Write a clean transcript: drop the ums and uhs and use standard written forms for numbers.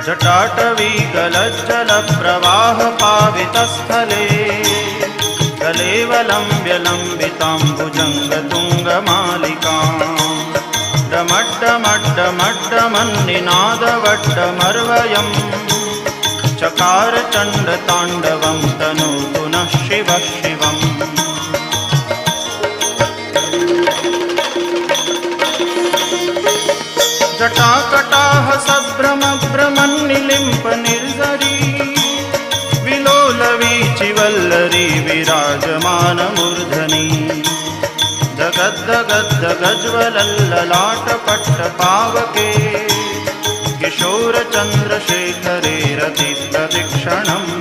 जटाटवी गलज्जलप्रवाहपावितस्थले कलेवलम्ब्यलम्बिताम्बुजङ्गतुङ्गमालिकाम् डमड्डमड्डमड्डमन्निनादवड्डमर्वयम् चकार चण्डताण्डवं तनु पुनः शिवः शिवम्। जटाकटाह सभ्रमभ्रमन्निलिम्प निर्झरी विलोलवीचिवल्लरी विराजमानमूर्धनि जगद्दगद्दगज्वलल्ललाटपट्टपावके किशोरचन्द्रशेखरे रतिप्रदक्षिणम्